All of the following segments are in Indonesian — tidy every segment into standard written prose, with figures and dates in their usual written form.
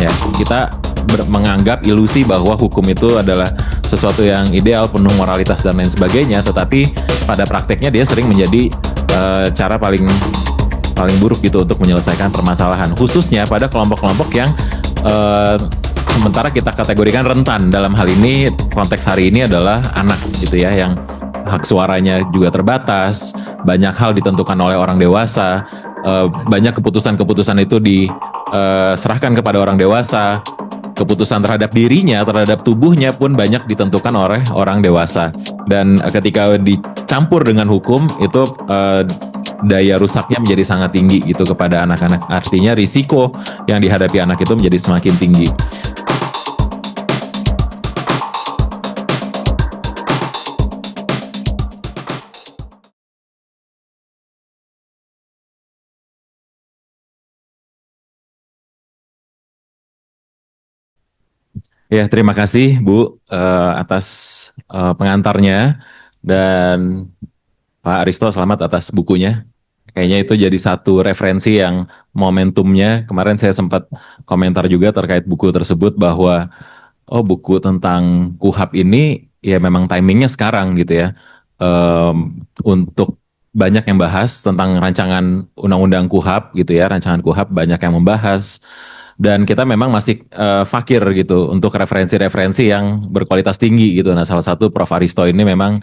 ya. Kita menganggap ilusi bahwa hukum itu adalah sesuatu yang ideal, penuh moralitas dan lain sebagainya, tetapi pada prakteknya dia sering menjadi cara paling buruk gitu untuk menyelesaikan permasalahan, khususnya pada kelompok-kelompok yang sementara kita kategorikan rentan. Dalam hal ini, konteks hari ini adalah anak gitu ya, yang hak suaranya juga terbatas, banyak hal ditentukan oleh orang dewasa, banyak keputusan-keputusan itu diserahkan kepada orang dewasa, keputusan terhadap dirinya, terhadap tubuhnya pun banyak ditentukan oleh orang dewasa. Dan ketika dicampur dengan hukum, itu daya rusaknya menjadi sangat tinggi gitu kepada anak-anak. Artinya risiko yang dihadapi anak itu menjadi semakin tinggi. Ya, terima kasih Bu atas pengantarnya, dan Pak Aristo selamat atas bukunya. Kayaknya itu jadi satu referensi yang momentumnya, kemarin saya sempat komentar juga terkait buku tersebut bahwa buku tentang KUHAP ini ya memang timingnya sekarang gitu ya. Untuk banyak yang bahas tentang rancangan undang-undang KUHAP gitu ya, rancangan KUHAP banyak yang membahas, dan kita memang masih fakir gitu untuk referensi-referensi yang berkualitas tinggi gitu. Nah, salah satu Prof. Aristo ini memang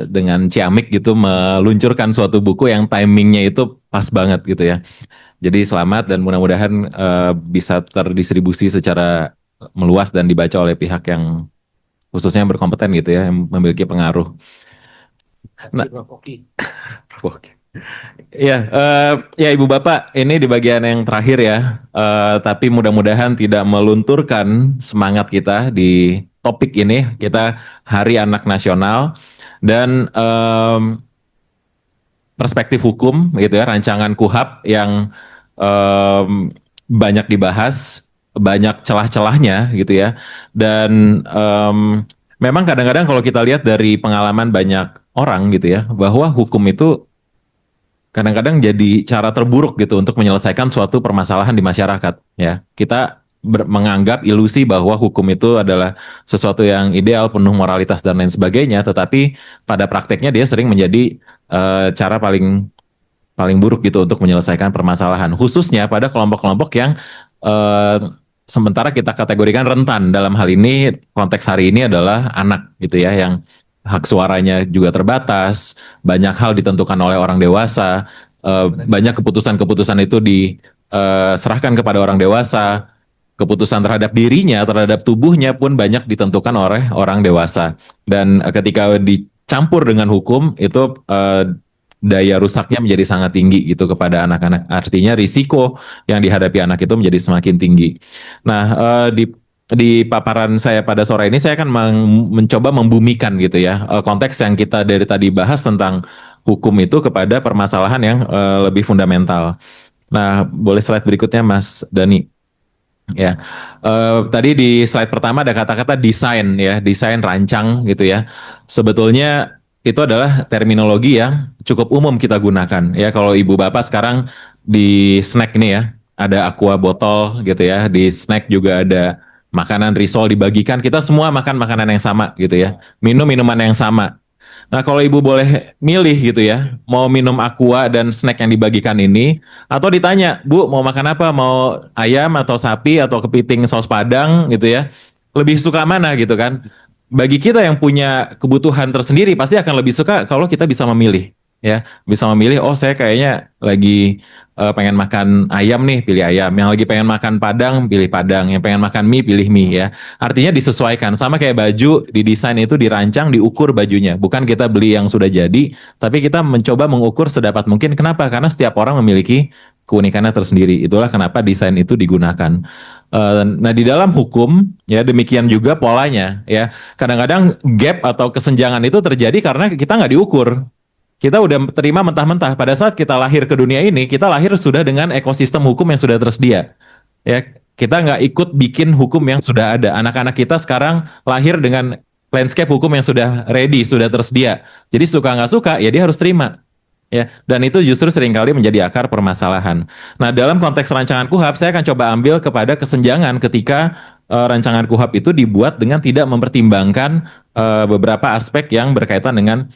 dengan ciamik gitu meluncurkan suatu buku yang timingnya itu pas banget gitu ya. Jadi selamat, dan mudah-mudahan bisa terdistribusi secara meluas dan dibaca oleh pihak yang khususnya yang berkompeten gitu ya, yang memiliki pengaruh. Nah, oke. Ya, ya Ibu Bapak, ini di bagian yang terakhir ya, tapi mudah-mudahan tidak melunturkan semangat kita di topik ini. Kita Hari Anak Nasional, dan perspektif hukum gitu ya, rancangan KUHAP yang banyak dibahas, banyak celah-celahnya gitu ya, dan memang kadang-kadang kalau kita lihat dari pengalaman banyak orang gitu ya, bahwa hukum itu kadang-kadang jadi cara terburuk gitu untuk menyelesaikan suatu permasalahan di masyarakat ya. Kita menganggap ilusi bahwa hukum itu adalah sesuatu yang ideal, penuh moralitas dan lain sebagainya, tetapi pada prakteknya dia sering menjadi cara paling buruk gitu untuk menyelesaikan permasalahan, khususnya pada kelompok-kelompok yang sementara kita kategorikan rentan. Dalam hal ini, konteks hari ini adalah anak gitu ya, yang hak suaranya juga terbatas, banyak hal ditentukan oleh orang dewasa, banyak keputusan-keputusan itu diserahkan kepada orang dewasa, keputusan terhadap dirinya, terhadap tubuhnya pun banyak ditentukan oleh orang dewasa. Dan ketika dicampur dengan hukum, itu daya rusaknya menjadi sangat tinggi gitu kepada anak-anak. Artinya risiko yang dihadapi anak itu menjadi semakin tinggi. Nah, di paparan saya pada sore ini saya akan mencoba membumikan gitu ya, konteks yang kita dari tadi bahas tentang hukum itu kepada permasalahan yang lebih fundamental. Nah, boleh slide berikutnya Mas Dani. Ya, tadi di slide pertama ada kata-kata desain ya, desain rancang gitu ya. Sebetulnya itu adalah terminologi yang cukup umum kita gunakan ya. Kalau ibu bapak sekarang di snack nih ya, ada aqua botol gitu ya, di snack juga ada makanan risol dibagikan, kita semua makan makanan yang sama gitu ya, minum minuman yang sama. Nah, kalau ibu boleh milih gitu ya, mau minum aqua dan snack yang dibagikan ini, atau ditanya, Bu, mau makan apa? Mau ayam atau sapi atau kepiting saus Padang gitu ya, lebih suka mana gitu kan? Bagi kita yang punya kebutuhan tersendiri, pasti akan lebih suka kalau kita bisa memilih. Ya, bisa memilih, oh saya kayaknya lagi pengen makan ayam nih, pilih ayam. Yang lagi pengen makan Padang, pilih Padang. Yang pengen makan mie, pilih mie ya. Artinya disesuaikan, sama kayak baju, didesain itu dirancang, diukur bajunya. Bukan kita beli yang sudah jadi, tapi kita mencoba mengukur sedapat mungkin. Kenapa? Karena setiap orang memiliki keunikannya tersendiri. Itulah kenapa desain itu digunakan. Nah, di dalam hukum ya demikian juga polanya ya. Kadang-kadang gap atau kesenjangan itu terjadi karena kita nggak diukur. Kita udah terima mentah-mentah. Pada saat kita lahir ke dunia ini, kita lahir sudah dengan ekosistem hukum yang sudah tersedia. Ya, kita nggak ikut bikin hukum yang sudah ada. Anak-anak kita sekarang lahir dengan landscape hukum yang sudah ready, sudah tersedia. Jadi suka nggak suka, ya dia harus terima. ya, dan itu justru seringkali menjadi akar permasalahan. Nah, dalam konteks rancangan KUHP, saya akan coba ambil kepada kesenjangan ketika rancangan KUHP itu dibuat dengan tidak mempertimbangkan beberapa aspek yang berkaitan dengan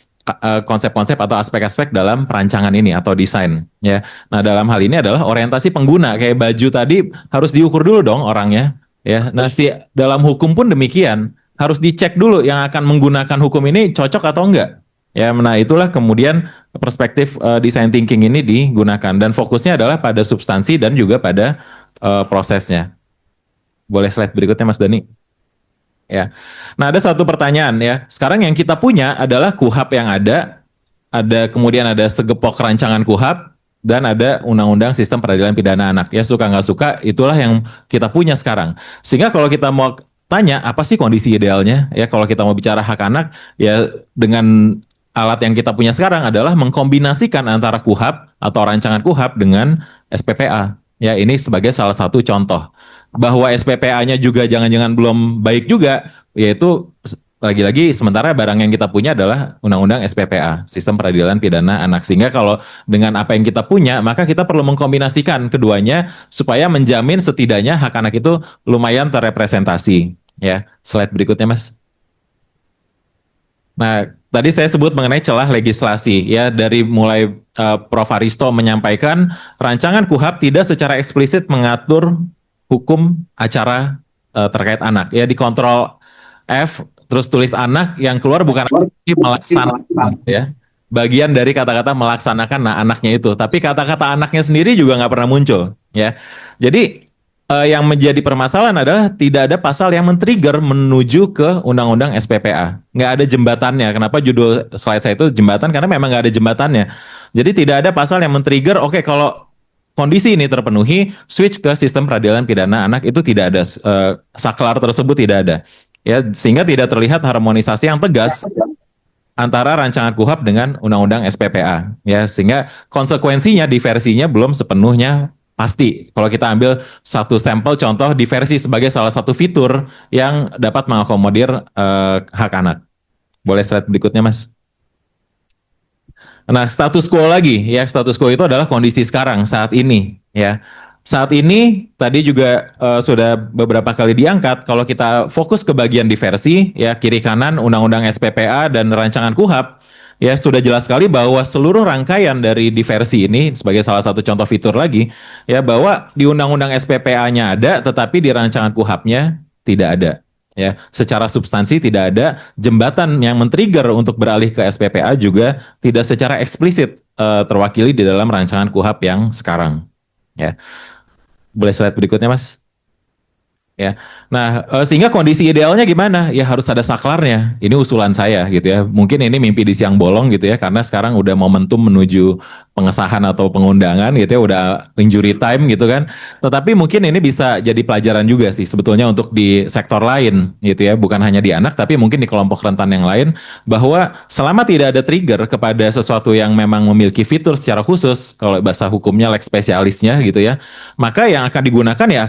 konsep-konsep atau aspek-aspek dalam perancangan ini atau desain, ya. Nah, dalam hal ini adalah orientasi pengguna, kayak baju tadi harus diukur dulu dong orangnya, ya. Nah, dalam hukum pun demikian, harus dicek dulu yang akan menggunakan hukum ini cocok atau enggak. Ya, nah itulah kemudian perspektif design thinking ini digunakan dan fokusnya adalah pada substansi dan juga pada prosesnya. Boleh slide berikutnya, Mas Dani? Ya. Nah, ada satu pertanyaan ya. Sekarang yang kita punya adalah KUHP yang ada kemudian ada segepok rancangan KUHP dan ada Undang-Undang Sistem Peradilan Pidana Anak. Ya, suka nggak suka, itulah yang kita punya sekarang. Sehingga kalau kita mau tanya apa sih kondisi idealnya ya, kalau kita mau bicara hak anak ya, dengan alat yang kita punya sekarang adalah mengkombinasikan antara KUHP atau rancangan KUHP dengan SPPA. Ya, ini sebagai salah satu contoh. Bahwa SPPA-nya juga jangan-jangan belum baik juga, yaitu lagi-lagi sementara barang yang kita punya adalah Undang-Undang SPPA, Sistem Peradilan Pidana Anak. Sehingga kalau dengan apa yang kita punya, maka kita perlu mengkombinasikan keduanya supaya menjamin setidaknya hak anak itu lumayan terrepresentasi. Ya, slide berikutnya, Mas. Nah, tadi saya sebut mengenai celah legislasi ya, dari mulai Prof Aristo menyampaikan rancangan KUHP tidak secara eksplisit mengatur hukum acara terkait anak ya, di kontrol F terus tulis anak, yang keluar bukan melaksanakan ya, bagian dari kata-kata melaksanakan nah anaknya itu, tapi kata-kata anaknya sendiri juga nggak pernah muncul ya. Jadi yang menjadi permasalahan adalah tidak ada pasal yang men-trigger menuju ke Undang-Undang SPPA. Nggak ada jembatannya. Kenapa judul slide saya itu jembatan? Karena memang nggak ada jembatannya. Jadi tidak ada pasal yang men-trigger, oke, kalau kondisi ini terpenuhi, switch ke sistem peradilan pidana anak, itu tidak ada, saklar tersebut tidak ada. Ya, sehingga tidak terlihat harmonisasi yang tegas antara rancangan KUHP dengan Undang-Undang SPPA. Ya, sehingga konsekuensinya diversinya belum sepenuhnya pasti. Kalau kita ambil satu sampel contoh diversi sebagai salah satu fitur yang dapat mengakomodir hak anak. Boleh slide berikutnya, Mas? Nah, status quo lagi ya, status quo itu adalah kondisi sekarang saat ini ya. Saat ini tadi juga sudah beberapa kali diangkat, kalau kita fokus ke bagian diversi ya, kiri kanan Undang-Undang SPPA dan rancangan KUHP ya, sudah jelas sekali bahwa seluruh rangkaian dari diversi ini sebagai salah satu contoh fitur lagi ya, bahwa di Undang-Undang SPPA-nya ada tetapi di rancangan KUHP-nya tidak ada. Ya, secara substansi tidak ada, jembatan yang men-trigger untuk beralih ke SPPA juga tidak secara eksplisit terwakili di dalam rancangan KUHP yang sekarang. Ya, boleh slide berikutnya, Mas? Ya, nah sehingga kondisi idealnya gimana? Ya harus ada saklarnya. Ini usulan saya gitu ya. Mungkin ini mimpi di siang bolong gitu ya, karena sekarang udah momentum menuju pengesahan atau pengundangan gitu ya, udah injury time gitu kan. Tetapi mungkin ini bisa jadi pelajaran juga sih sebetulnya untuk di sektor lain gitu ya, bukan hanya di anak tapi mungkin di kelompok rentan yang lain, bahwa selama tidak ada trigger kepada sesuatu yang memang memiliki fitur secara khusus, kalau bahasa hukumnya lex spesialisnya gitu ya, maka yang akan digunakan ya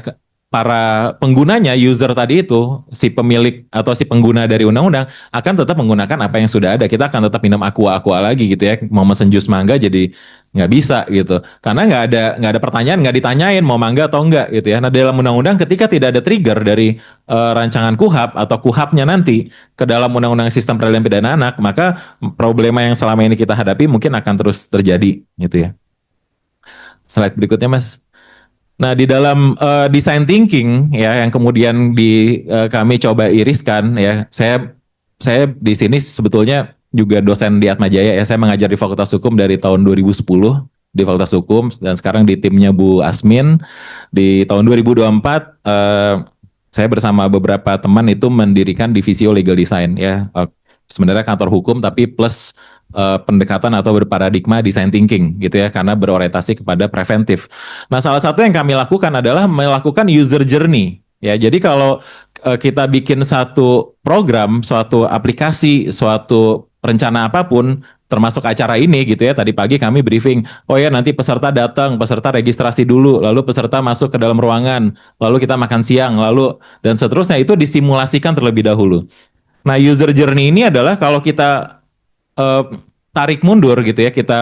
para penggunanya, user tadi itu, si pemilik atau si pengguna dari undang-undang akan tetap menggunakan apa yang sudah ada. Kita akan tetap minum aqua lagi gitu ya. Mau mesen jus mangga jadi nggak bisa gitu. Karena nggak ada pertanyaan, nggak ditanyain mau mangga atau enggak gitu ya. Nah, dalam undang-undang ketika tidak ada trigger dari rancangan KUHP atau KUHP-nya nanti ke dalam undang-undang sistem peradilan pidana anak, maka problema yang selama ini kita hadapi mungkin akan terus terjadi gitu ya. Slide berikutnya, Mas. Nah, di dalam design thinking ya, yang kemudian kami coba iriskan ya, saya di sini sebetulnya juga dosen di Atmajaya ya, saya mengajar di Fakultas Hukum dari tahun 2010 di Fakultas Hukum, dan sekarang di timnya Bu Asmin. Di tahun 2024 saya bersama beberapa teman itu mendirikan Divisio Legal Design ya, sebenarnya kantor hukum tapi plus pendekatan atau berparadigma design thinking gitu ya, karena berorientasi kepada preventif. Nah, salah satu yang kami lakukan adalah melakukan user journey ya. Jadi kalau kita bikin satu program, suatu aplikasi, suatu rencana apapun, termasuk acara ini gitu ya. Tadi pagi kami briefing, oh ya nanti peserta datang, peserta registrasi dulu, lalu peserta masuk ke dalam ruangan, lalu kita makan siang, lalu dan seterusnya, itu disimulasikan terlebih dahulu. Nah, user journey ini adalah kalau kita tarik mundur gitu ya, kita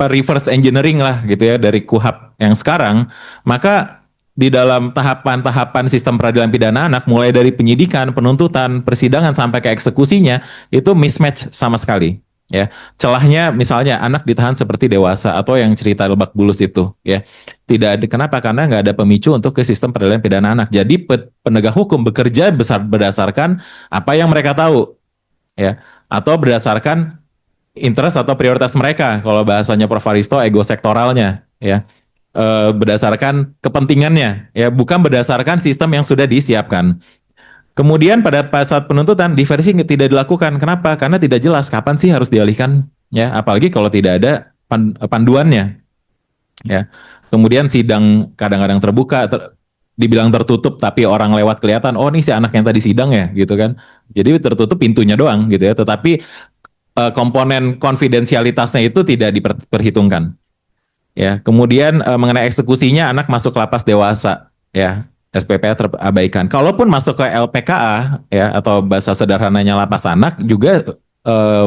reverse engineering lah gitu ya dari KUHP yang sekarang, maka di dalam tahapan-tahapan sistem peradilan pidana anak mulai dari penyidikan, penuntutan, persidangan sampai ke eksekusinya itu mismatch sama sekali. Ya, celahnya misalnya anak ditahan seperti dewasa atau yang cerita Lebak Bulus itu, ya tidak ada. Kenapa? Karena nggak ada pemicu untuk ke sistem peradilan pidana anak. Jadi penegak hukum bekerja berdasarkan apa yang mereka tahu, ya, atau berdasarkan interest atau prioritas mereka. Kalau bahasanya Prof. Aristo, ego sektoralnya, ya. Berdasarkan kepentingannya, ya, bukan berdasarkan sistem yang sudah disiapkan. Kemudian pada saat penuntutan diversi tidak dilakukan. Kenapa? Karena tidak jelas kapan sih harus dialihkan, ya. Apalagi kalau tidak ada panduannya, ya. Kemudian sidang kadang-kadang terbuka, dibilang tertutup, tapi orang lewat kelihatan, oh ini si anak yang tadi sidang ya, gitu kan. Jadi tertutup pintunya doang, gitu ya. Tetapi komponen konfidensialitasnya itu tidak diperhitungkan. Ya, kemudian mengenai eksekusinya anak masuk lapas dewasa, ya. SPPA terabaikan. Kalaupun masuk ke LPKA, ya, atau bahasa sederhananya lapas anak juga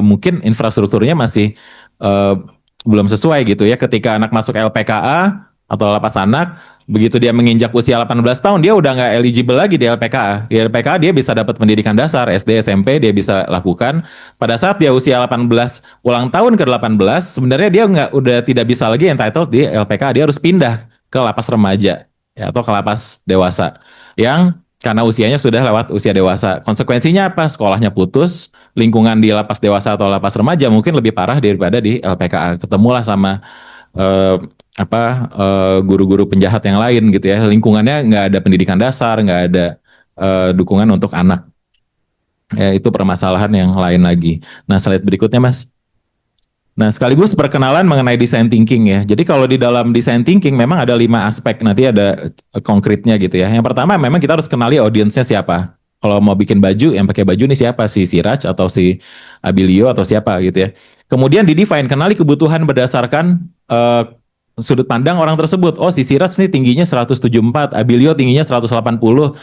mungkin infrastrukturnya masih eh, belum sesuai gitu ya. Ketika anak masuk LPKA atau lapas anak, begitu dia menginjak usia 18 tahun, dia udah nggak eligible lagi di LPKA. Di LPKA dia bisa dapat pendidikan dasar, SD, SMP, dia bisa lakukan. Pada saat dia usia 18, ulang tahun ke-18, sebenarnya dia udah tidak bisa lagi entitled di LPKA. Dia harus pindah ke lapas remaja, ya, atau ke lapas dewasa. Yang karena usianya sudah lewat usia dewasa. Konsekuensinya apa? Sekolahnya putus, lingkungan di lapas dewasa atau lapas remaja mungkin lebih parah daripada di LPKA. Ketemulah sama eh, guru-guru penjahat yang lain gitu ya. Lingkungannya nggak ada pendidikan dasar, nggak ada dukungan untuk anak. Ya, itu permasalahan yang lain lagi. Nah, slide berikutnya, Mas. Nah, sekaligus perkenalan mengenai design thinking ya. Jadi kalau di dalam design thinking memang ada 5 aspek, nanti ada konkretnya gitu ya. Yang pertama memang kita harus kenali audiensnya siapa. Kalau mau bikin baju, yang pakai baju ini siapa? Si Siraj atau si Abilio atau siapa gitu ya. Kemudian di-define, kenali kebutuhan berdasarkan sudut pandang orang tersebut. Oh, si Siraj nih tingginya 174, Abilio tingginya 180,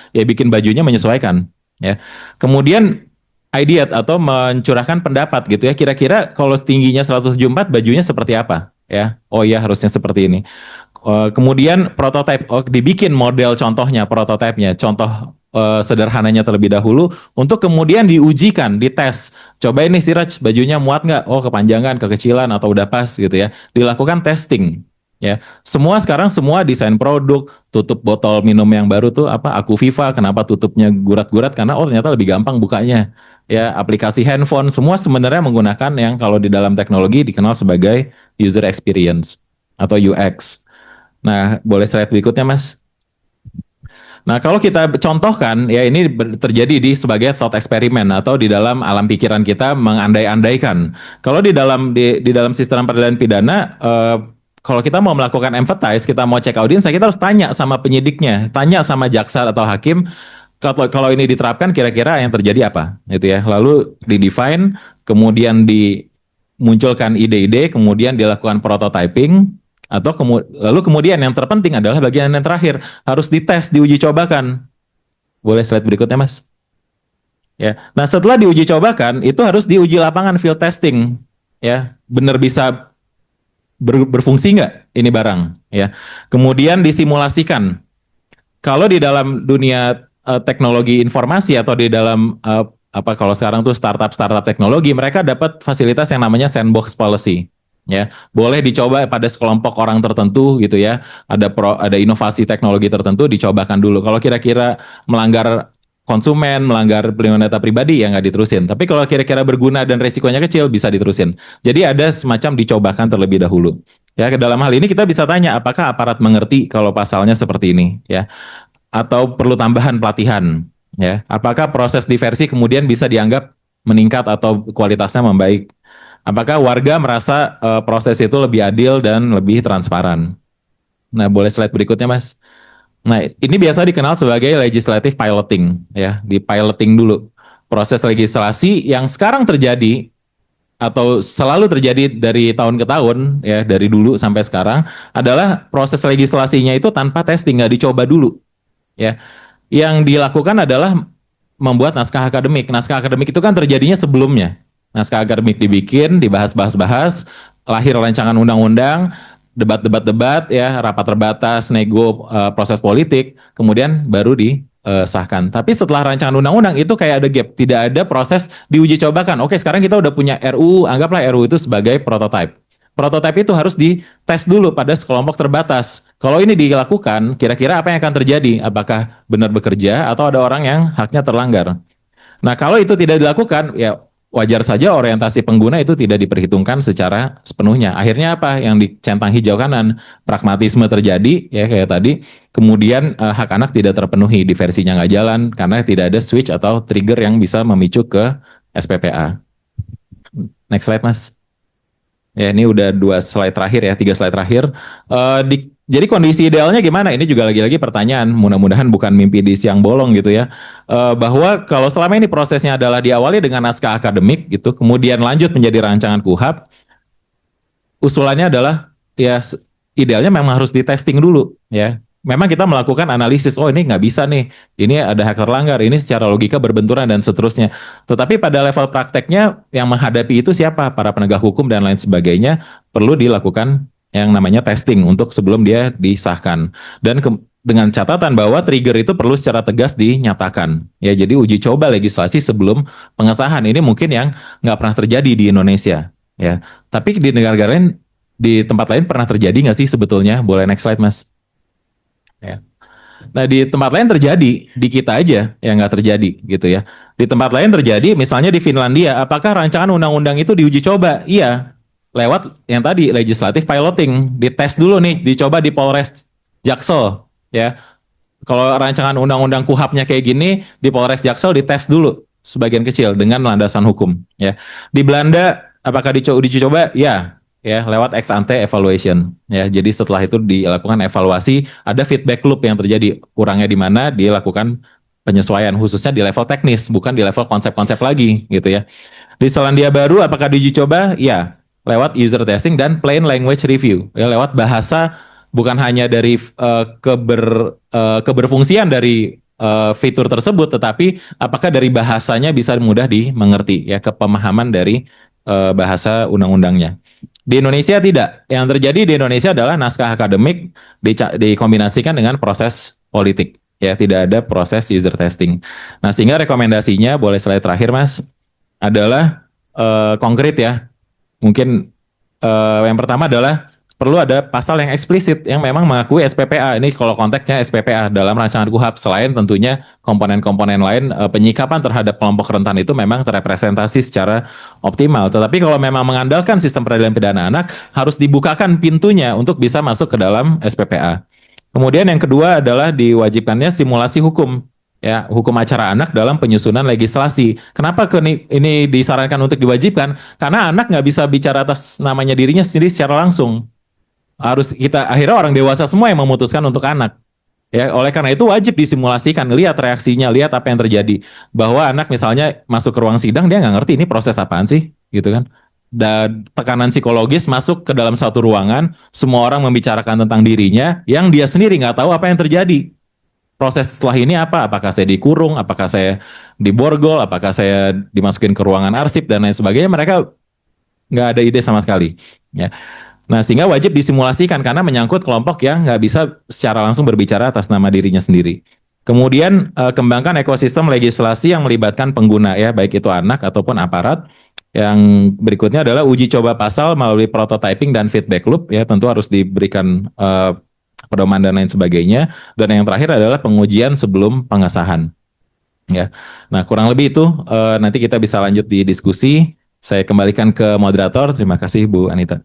ya bikin bajunya menyesuaikan. Ya. Kemudian ideat atau mencurahkan pendapat gitu ya. Kira-kira kalau tingginya 174 bajunya seperti apa ya? Oh ya harusnya seperti ini. Kemudian prototipe, oh, dibikin model contohnya, prototipenya, contoh sederhananya terlebih dahulu untuk kemudian diujikan, dites. Coba ini Siraj bajunya muat nggak? Oh kepanjangan, kekecilan atau udah pas gitu ya. Dilakukan testing. Ya, semua desain produk, tutup botol minum yang baru tuh apa Aku Viva, kenapa tutupnya gurat-gurat? Karena oh ternyata lebih gampang bukanya. Ya, aplikasi handphone semua sebenarnya menggunakan yang kalau di dalam teknologi dikenal sebagai user experience atau UX. Nah, boleh slide berikutnya, Mas. Nah, kalau kita contohkan, ya ini terjadi di sebagai thought experiment atau di dalam alam pikiran kita mengandai-andaikan. Kalau di dalam sistem peradilan pidana, kalau kita mau melakukan empathize, kita mau cek audiens, kita harus tanya sama penyidiknya, tanya sama jaksa atau hakim. Kalau ini diterapkan, kira-kira yang terjadi apa, gitu ya. Lalu di-define, kemudian dimunculkan ide-ide, kemudian dilakukan prototyping, atau lalu kemudian yang terpenting adalah bagian yang terakhir, harus dites, diuji cobakan. Boleh slide berikutnya, Mas? Ya. Nah, setelah diuji cobakan, itu harus diuji lapangan field testing. Ya, benar bisa berfungsi nggak ini barang? Ya. Kemudian disimulasikan. Kalau di dalam dunia teknologi informasi atau di dalam kalau sekarang tuh startup teknologi, mereka dapat fasilitas yang namanya sandbox policy. Ya, boleh dicoba pada sekelompok orang tertentu gitu ya. Ada inovasi teknologi tertentu dicobakan dulu. Kalau kira-kira melanggar konsumen, melanggar perlindungan data pribadi ya nggak diterusin. Tapi kalau kira-kira berguna dan resikonya kecil bisa diterusin. Jadi ada semacam dicobakan terlebih dahulu. Ya, ke dalam hal ini kita bisa tanya apakah aparat mengerti kalau pasalnya seperti ini ya, atau perlu tambahan pelatihan ya. Apakah proses diversi kemudian bisa dianggap meningkat atau kualitasnya membaik? Apakah warga merasa proses itu lebih adil dan lebih transparan? Nah, boleh slide berikutnya, Mas. Nah, ini biasa dikenal sebagai legislative piloting, ya, di piloting dulu. Proses legislasi yang sekarang terjadi atau selalu terjadi dari tahun ke tahun, ya, dari dulu sampai sekarang, adalah proses legislasinya itu tanpa testing, nggak dicoba dulu, ya. Yang dilakukan adalah membuat naskah akademik. Naskah akademik itu kan terjadinya sebelumnya. naskah akademik dibikin, dibahas-bahas-bahas, lahir rancangan undang-undang, debat-debat-debat ya, rapat terbatas, nego, proses politik, kemudian baru disahkan. Tapi setelah rancangan undang-undang itu kayak ada gap, tidak ada proses diuji cobakan. Oke, sekarang kita udah punya RUU, anggaplah RUU itu sebagai prototipe. Prototipe itu harus dites dulu pada sekelompok terbatas. Kalau ini dilakukan, kira-kira apa yang akan terjadi? Apakah benar bekerja atau ada orang yang haknya terlanggar? Nah, kalau itu tidak dilakukan, ya wajar saja orientasi pengguna itu tidak diperhitungkan secara sepenuhnya. Akhirnya apa? Yang dicentang hijau kanan, pragmatisme terjadi, ya kayak tadi. Kemudian hak anak tidak terpenuhi, diversinya nggak jalan karena tidak ada switch atau trigger yang bisa memicu ke SPPA. Next slide, Mas. Ya, ini udah 2 slide terakhir ya, 3 slide terakhir. Jadi kondisi idealnya gimana? Ini juga lagi-lagi pertanyaan. Mudah-mudahan bukan mimpi di siang bolong gitu ya. Bahwa kalau selama ini prosesnya adalah diawali dengan naskah akademik gitu, kemudian lanjut menjadi rancangan KUHP, usulannya adalah ya idealnya memang harus di testing dulu ya. Memang kita melakukan analisis, oh ini nggak bisa nih, ini ada hak terlanggar, ini secara logika berbenturan dan seterusnya. Tetapi pada level prakteknya yang menghadapi itu siapa? Para penegak hukum dan lain sebagainya perlu dilakukan yang namanya testing untuk sebelum dia disahkan. Dan dengan catatan bahwa trigger itu perlu secara tegas dinyatakan. Ya, jadi uji coba legislasi sebelum pengesahan ini mungkin yang nggak pernah terjadi di Indonesia. Ya, tapi di negara-negara lain, di tempat lain pernah terjadi nggak sih sebetulnya? Boleh next slide, Mas. Ya. Nah, di tempat lain terjadi, di kita aja yang nggak terjadi gitu ya. Di tempat lain terjadi, misalnya di Finlandia, apakah rancangan undang-undang itu diuji coba? Iya, lewat yang tadi legislative piloting, dites dulu nih, dicoba di Polres Jaksel ya. Kalau rancangan undang-undang KUHP-nya kayak gini, di Polres Jaksel dites dulu sebagian kecil dengan landasan hukum ya. Di Belanda apakah diuji coba? Ya, ya lewat ex ante evaluation ya. Jadi setelah itu dilakukan evaluasi, ada feedback loop yang terjadi, kurangnya di mana dilakukan penyesuaian khususnya di level teknis, bukan di level konsep-konsep lagi gitu ya. Di Selandia Baru apakah diuji coba? Ya, lewat user testing dan plain language review ya, lewat bahasa, bukan hanya dari keberfungsian dari fitur tersebut, tetapi apakah dari bahasanya bisa mudah dimengerti ya, kepemahaman dari bahasa undang-undangnya. Di Indonesia tidak. Yang terjadi di Indonesia adalah naskah akademik dikombinasikan dengan proses politik. Ya, tidak ada proses user testing. Nah, sehingga rekomendasinya, boleh slide terakhir, Mas, adalah konkret ya. Mungkin yang pertama adalah perlu ada pasal yang eksplisit yang memang mengakui SPPA. Ini kalau konteksnya SPPA dalam rancangan KUHP, selain tentunya komponen-komponen lain, penyikapan terhadap kelompok rentan itu memang terrepresentasi secara optimal. Tetapi kalau memang mengandalkan sistem peradilan pidana anak, harus dibukakan pintunya untuk bisa masuk ke dalam SPPA. Kemudian yang kedua adalah diwajibkannya simulasi hukum. Ya, hukum acara anak dalam penyusunan legislasi. Kenapa ini disarankan untuk diwajibkan? Karena anak nggak bisa bicara atas namanya dirinya sendiri secara langsung. Harus kita, akhirnya orang dewasa semua yang memutuskan untuk anak. Ya, oleh karena itu wajib disimulasikan, lihat reaksinya, lihat apa yang terjadi. Bahwa anak misalnya masuk ke ruang sidang, dia nggak ngerti ini proses apaan sih, gitu kan. Dan tekanan psikologis masuk ke dalam satu ruangan, semua orang membicarakan tentang dirinya, yang dia sendiri nggak tahu apa yang terjadi. Proses setelah ini apa? Apakah saya dikurung? Apakah saya diborgol? Apakah saya dimasukin ke ruangan arsip dan lain sebagainya? Mereka nggak ada ide sama sekali. Ya. Nah, sehingga wajib disimulasikan karena menyangkut kelompok yang nggak bisa secara langsung berbicara atas nama dirinya sendiri. Kemudian kembangkan ekosistem legislasi yang melibatkan pengguna ya, baik itu anak ataupun aparat. Yang berikutnya adalah uji coba pasal melalui prototyping dan feedback loop ya, tentu harus diberikan pedoman dan lain sebagainya. Dan yang terakhir adalah pengujian sebelum pengesahan. Ya, nah kurang lebih itu. Nanti kita bisa lanjut di diskusi. Saya kembalikan ke moderator. Terima kasih Bu Anita.